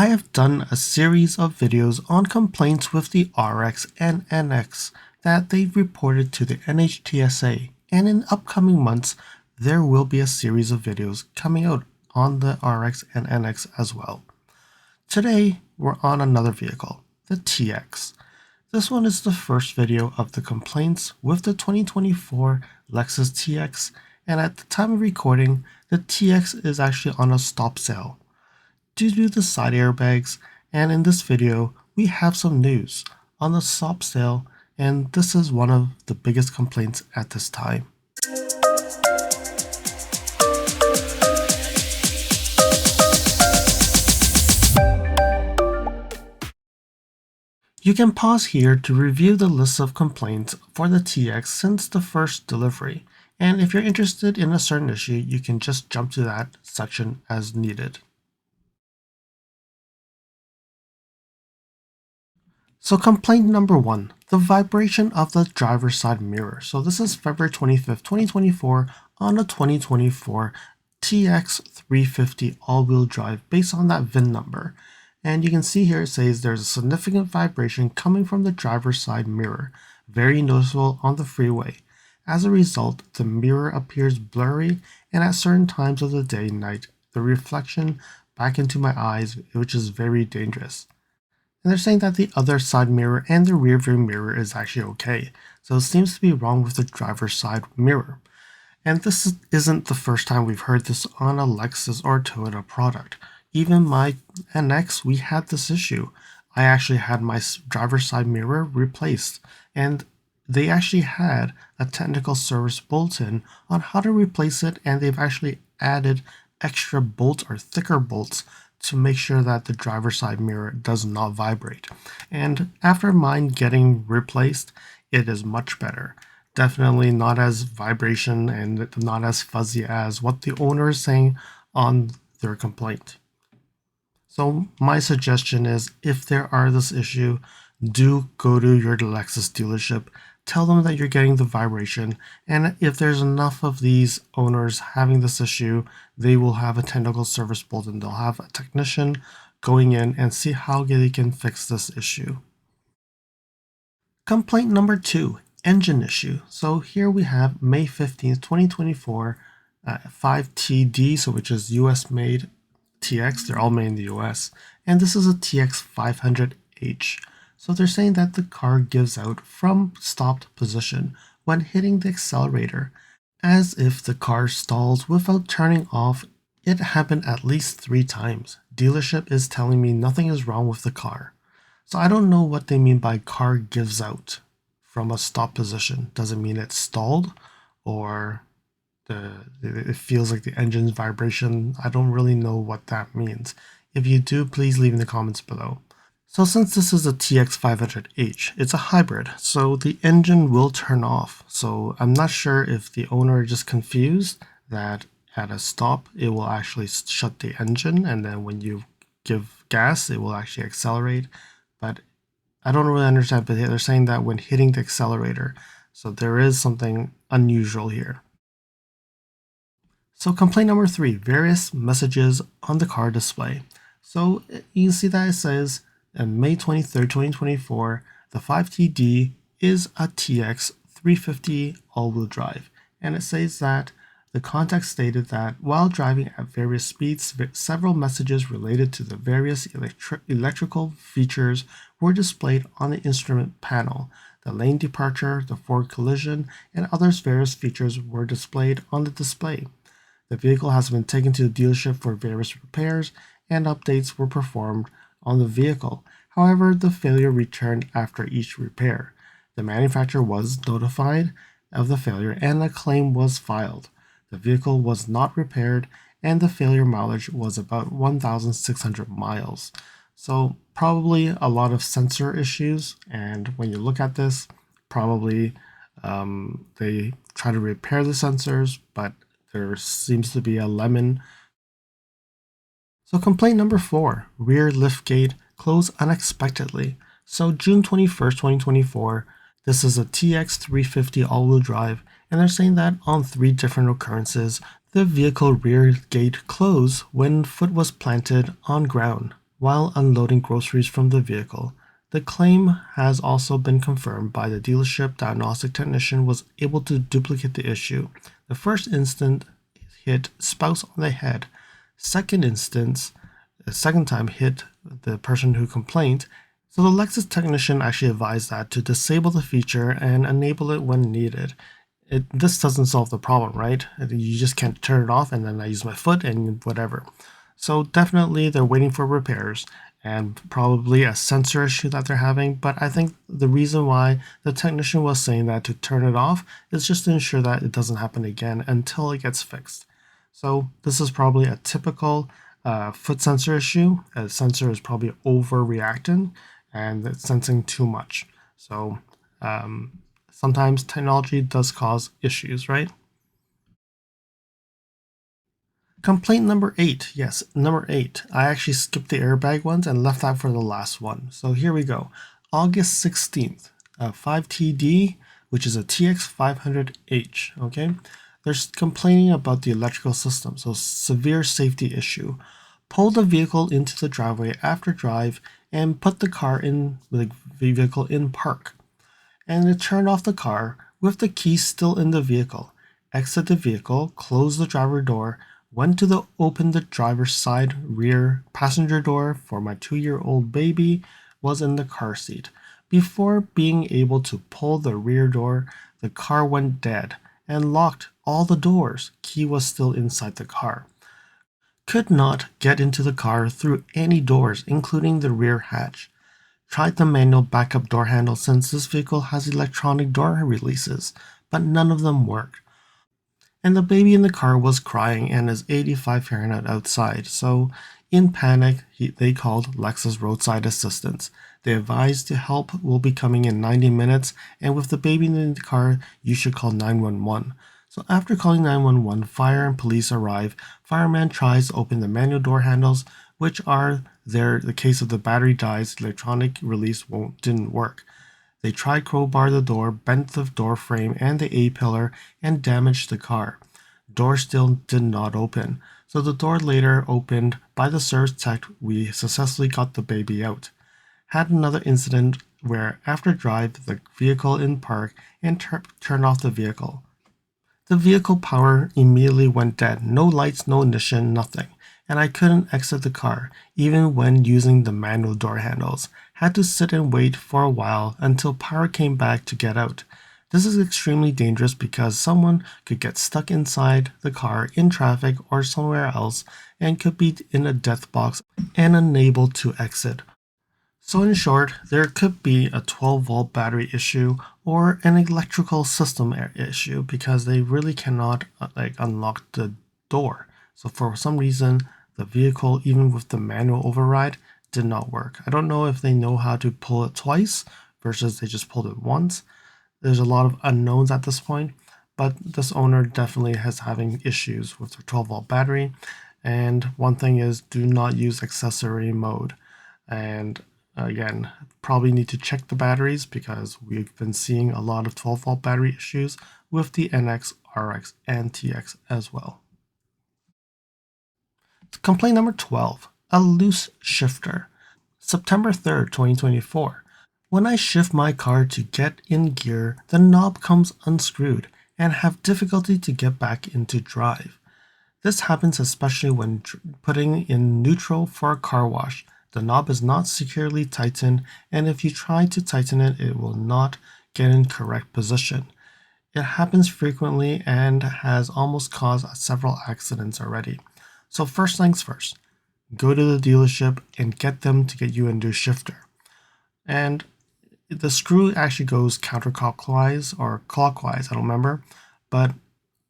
I have done a series of videos on complaints with the RX and NX that they've reported to the NHTSA, and in upcoming months there will be a series of videos coming out on the RX and NX as well. Today we're on another vehicle, the TX. This one is the first video of the complaints with the 2024 Lexus TX, and at the time of recording, the TX is actually on a stop sale due to the side airbags, and in this video we have some news on the stop sale, and this is one of the biggest complaints at this time. You can pause here to review the list of complaints for the TX since the first delivery, and if you're interested in a certain issue, you can just jump to that section as needed. So complaint number 1, the vibration of the driver's side mirror. So this is February 25th, 2024 on a 2024 TX 350 all-wheel drive based on that VIN number. And you can see here it says there's a significant vibration coming from the driver's side mirror, very noticeable on the freeway. As a result, the mirror appears blurry, and at certain times of the day and night, the reflection back into my eyes, which is very dangerous. And they're saying that the other side mirror and the rear view mirror is actually okay, so it seems to be wrong with the driver's side mirror. And this isn't the first time we've heard this on a Lexus or Toyota product. Even my NX, we had this issue. I actually had my driver's side mirror replaced, and they actually had a technical service bulletin on how to replace it, and they've actually added extra bolts or thicker bolts to make sure that the driver's side mirror does not vibrate. And after mine getting replaced, it is much better. Definitely not as vibration and not as fuzzy as what the owner is saying on their complaint. So my suggestion is, if there are this issue, do go to your Lexus dealership, tell them that you're getting the vibration, and if there's enough of these owners having this issue, they will have a technical service bulletin. They'll have a technician going in and see how they can fix this issue. Complaint number 2, engine issue. So here we have May 15th, 2024, 5TD, so which is US made TX, they're all made in the US, and this is a TX 500H. So they're saying that the car gives out from stopped position when hitting the accelerator, as if the car stalls without turning off. It happened at least 3 times. Dealership is telling me nothing is wrong with the car. So I don't know what they mean by car gives out from a stop position. Does it mean it's stalled, or it feels like the engine's vibration? I don't really know what that means. If you do, please leave in the comments below. So since this is a TX 500H, it's a hybrid, so the engine will turn off. So I'm not sure if the owner is just confused that at a stop it will actually shut the engine, and then when you give gas it will actually accelerate. But I don't really understand, but they're saying that when hitting the accelerator, so there is something unusual here. So complaint number 3, various messages on the car display. So you can see that it says on May 23rd, 2024, the 5TD is a TX 350 all-wheel drive, and it says that the context stated that while driving at various speeds, several messages related to the various electrical features were displayed on the instrument panel. The lane departure, the forward collision, and other various features were displayed on the display. The vehicle has been taken to the dealership for various repairs, and updates were performed on the vehicle. However, the failure returned after each repair. The manufacturer was notified of the failure and a claim was filed. The vehicle was not repaired, and the failure mileage was about 1,600 miles. So probably a lot of sensor issues, and when you look at this, probably they try to repair the sensors, but there seems to be a lemon. So complaint number 4, rear liftgate closed unexpectedly. So June 21st, 2024, this is a TX 350 all-wheel drive, and they're saying that on 3 different occurrences, the vehicle rear gate closed when foot was planted on ground. while unloading groceries from the vehicle. The claim has also been confirmed by the dealership. Diagnostic technician was able to duplicate the issue. The first instant hit spouse on the head. The second time hit the person who complained. So the Lexus technician actually advised that to disable the feature and enable it when needed. This doesn't solve the problem, right? You just can't turn it off and then I use my foot and whatever. So definitely they're waiting for repairs and probably a sensor issue that they're having. But I think the reason why the technician was saying that to turn it off is just to ensure that it doesn't happen again until it gets fixed. So this is probably a typical foot sensor issue. A sensor is probably overreacting and it's sensing too much. So sometimes technology does cause issues, right? Complaint number 8. Yes, number 8. I actually skipped the airbag ones and left that for the last one. So here we go. August 16th, 5TD, which is a TX 500H. Okay, they're complaining about the electrical system, so severe safety issue. Pull the vehicle into the driveway after drive and put the vehicle in park. And it turned off the car with the key still in the vehicle. Exit the vehicle, close the driver door, went to open the driver's side rear passenger door for my 2-year-old baby was in the car seat. Before being able to pull the rear door, the car went dead and locked all the doors. Key was still inside the car. Could not get into the car through any doors, including the rear hatch. Tried the manual backup door handle since this vehicle has electronic door releases, but none of them worked. And the baby in the car was crying and is 85 Fahrenheit outside, so in panic, they called Lexus roadside assistance. They advised the help will be coming in 90 minutes, and with the baby in the car, you should call 911. So after calling 911, fire and police arrive. Fireman tries to open the manual door handles, which are there. The case of the battery dies, electronic release didn't work. They tried crowbar the door, bent the door frame and the A-pillar, and damaged the car. Door still did not open. So the door later opened by the service tech. We successfully got the baby out. Had another incident where after drive, the vehicle in park and turned off the vehicle. The vehicle power immediately went dead. No lights, no ignition, nothing. And I couldn't exit the car, even when using the manual door handles. Had to sit and wait for a while until power came back to get out. This is extremely dangerous because someone could get stuck inside the car in traffic or somewhere else and could be in a death box and unable to exit. So in short, there could be a 12-volt battery issue or an electrical system issue because they really cannot unlock the door. So for some reason, the vehicle, even with the manual override, did not work. I don't know if they know how to pull it twice versus they just pulled it once. There's a lot of unknowns at this point, but this owner definitely has having issues with their 12-volt battery. And one thing is, do not use accessory mode. And again, probably need to check the batteries because we've been seeing a lot of 12-volt battery issues with the NX, RX, and TX as well. Complaint number 12, a loose shifter. September 3rd, 2024. When I shift my car to get in gear, the knob comes unscrewed and have difficulty to get back into drive. This happens especially when putting in neutral for a car wash. The knob is not securely tightened, and if you try to tighten it, it will not get in correct position. It happens frequently and has almost caused several accidents already. So first things first, go to the dealership and get them to get you a new shifter. And the screw actually goes counterclockwise or clockwise, I don't remember, but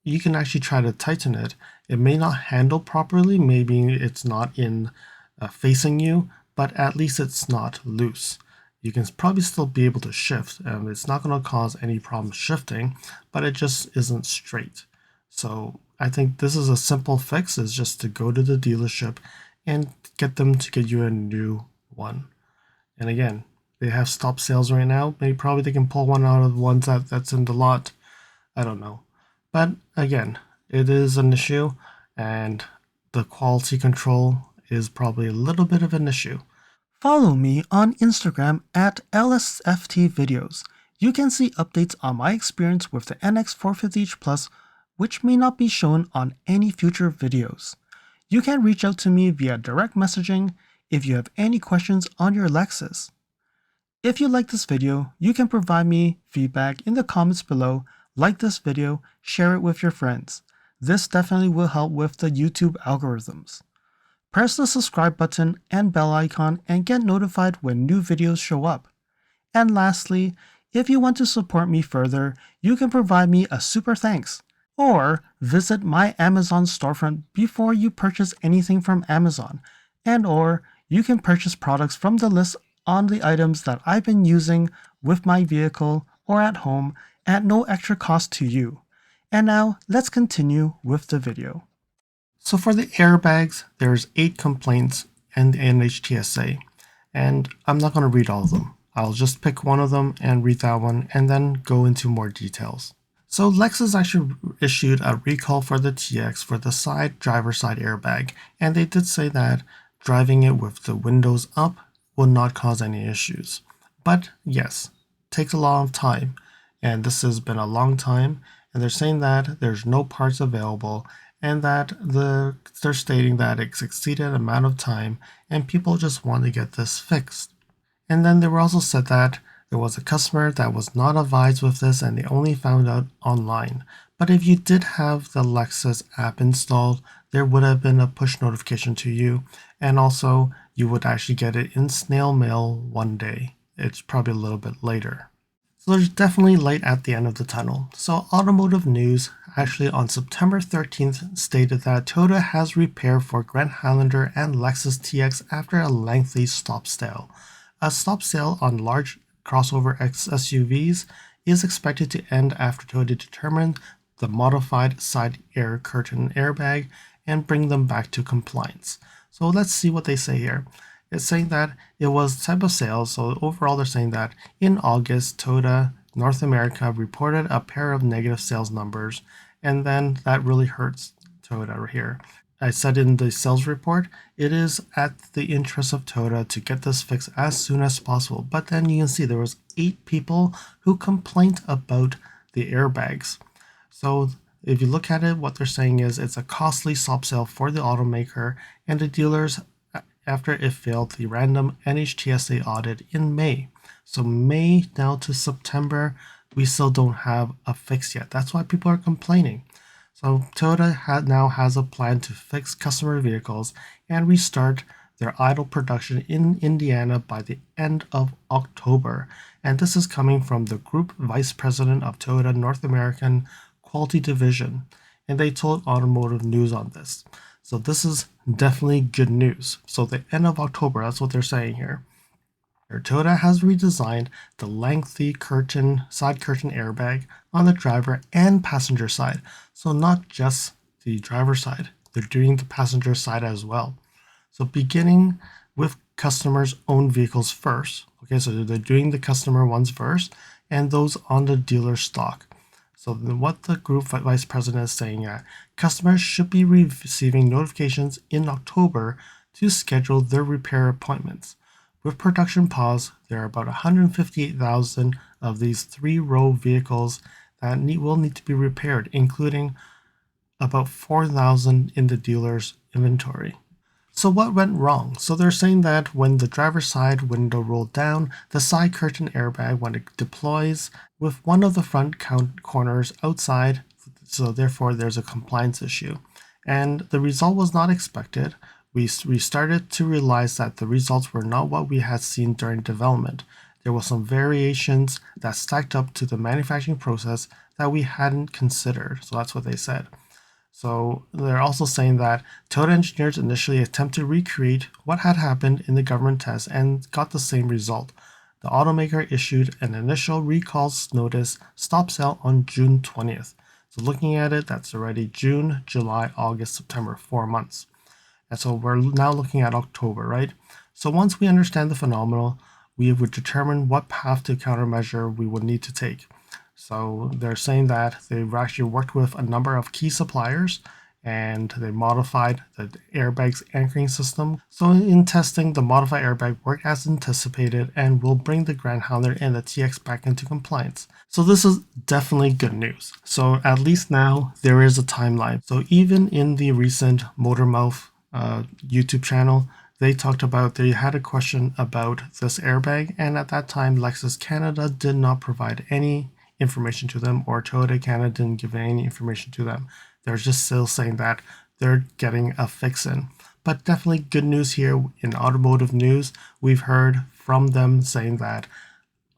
you can actually try to tighten it. It may not handle properly, maybe it's not in facing you, but at least it's not loose. You can probably still be able to shift, and it's not going to cause any problem shifting, but it just isn't straight. So I think this is a simple fix, is just to go to the dealership and get them to get you a new one. And again, they have stop sales right now. Maybe probably they can pull one out of the ones that's in the lot. I don't know. But again, it is an issue, and the quality control is probably a little bit of an issue. Follow me on Instagram at LSFTvideos. You can see updates on my experience with the NX450H Plus, which may not be shown on any future videos. You can reach out to me via direct messaging if you have any questions on your Lexus. If you like this video, you can provide me feedback in the comments below, like this video, share it with your friends. This definitely will help with the YouTube algorithms. Press the subscribe button and bell icon and get notified when new videos show up. And lastly, if you want to support me further, you can provide me a super thanks, or visit my Amazon storefront before you purchase anything from Amazon, or you can purchase products from the list on the items that I've been using with my vehicle or at home at no extra cost to you. And now let's continue with the video. So for the airbags, there's 8 complaints and the NHTSA, and I'm not going to read all of them. I'll just pick one of them and read that one and then go into more details. So Lexus actually issued a recall for the TX for the driver side airbag, and they did say that driving it with the windows up will not cause any issues. But yes, it takes a long time, and this has been a long time, and they're saying that there's no parts available, and that they're stating that it's exceeded amount of time and people just want to get this fixed. And then they were also said that there was a customer that was not advised with this and they only found out online. But if you did have the Lexus app installed, there would have been a push notification to you, and also you would actually get it in snail mail one day. It's probably a little bit later. So there's definitely light at the end of the tunnel. So Automotive News actually on September 13th stated that Toyota has repaired for Grand Highlander and Lexus TX after a lengthy stop sale. A stop sale on large crossover SUVs is expected to end after Toyota determined the modified side air curtain airbag and bring them back to compliance. So let's see what they say here. It's saying that it was type of sales, so overall they're saying that in August, Toyota North America reported a pair of negative sales numbers, and then that really hurts Toyota here. I said in the sales report, it is at the interest of Toyota to get this fixed as soon as possible, but then you can see there was 8 people who complained about the airbags. So if you look at it, what they're saying is it's a costly stop sale for the automaker, and the dealers after it failed the random NHTSA audit in May. So May now to September, we still don't have a fix yet. That's why people are complaining. So Toyota now has a plan to fix customer vehicles and restart their idle production in Indiana by the end of October. And this is coming from the Group Vice President of Toyota North American Quality Division. And they told Automotive News on this. So this is definitely good news. So the end of October, that's what they're saying here. Toyota has redesigned the lengthy side curtain airbag on the driver and passenger side. So not just the driver side, they're doing the passenger side as well. So beginning with customers' own vehicles first. Okay, so they're doing the customer ones first and those on the dealer stock. So what the group vice president is saying that customers should be receiving notifications in October to schedule their repair appointments. With production pause, there are about 158,000 of these 3-row vehicles that will need to be repaired, including about 4,000 in the dealer's inventory. So what went wrong? So they're saying that when the driver's side window rolled down, the side curtain airbag, when it deploys with one of the front corners outside, so therefore there's a compliance issue. And the result was not expected. We started to realize that the results were not what we had seen during development. There were some variations that stacked up to the manufacturing process that we hadn't considered. So that's what they said. So they're also saying that Toyota engineers initially attempted to recreate what had happened in the government test and got the same result. The automaker issued an initial recalls notice stop sale on June 20th. So looking at it, that's already June, July, August, September, 4 months. And so we're now looking at October, right? So once we understand the phenomenon, we would determine what path to countermeasure we would need to take. So they're saying that they've actually worked with a number of key suppliers and they modified the airbag's anchoring system. So in testing, the modified airbag worked as anticipated and will bring the Grand Highlander and the TX back into compliance. So this is definitely good news. So at least now there is a timeline. So even in the recent Motormouth YouTube channel, they talked about, they had a question about this airbag, and at that time Lexus Canada did not provide any information to them, or Toyota Canada didn't give any information to them. They're just still saying that they're getting a fix in. But definitely good news here in automotive news. We've heard from them saying that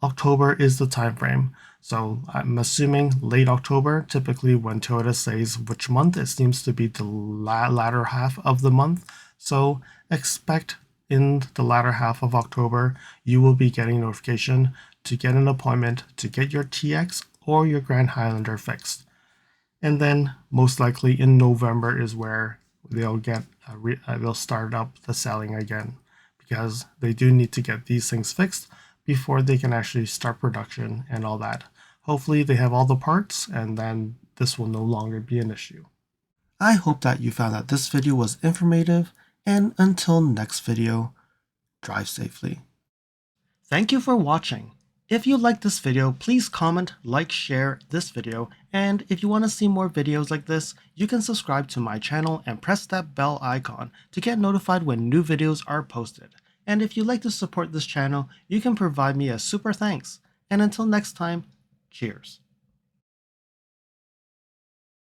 October is the time frame. So I'm assuming late October, typically when Toyota says which month, it seems to be the latter half of the month. So expect in the latter half of October, you will be getting notification to get an appointment to get your TX or your Grand Highlander fixed. And then most likely in November is where they'll get they'll start up the selling again, because they do need to get these things fixed before they can actually start production and all that. Hopefully they have all the parts, and then this will no longer be an issue. I hope that you found that this video was informative, and until next video, drive safely. Thank you for watching. If you liked this video, please comment, like, share this video, and if you want to see more videos like this, you can subscribe to my channel and press that bell icon to get notified when new videos are posted. And if you'd like to support this channel, you can provide me a super thanks. And until next time, cheers.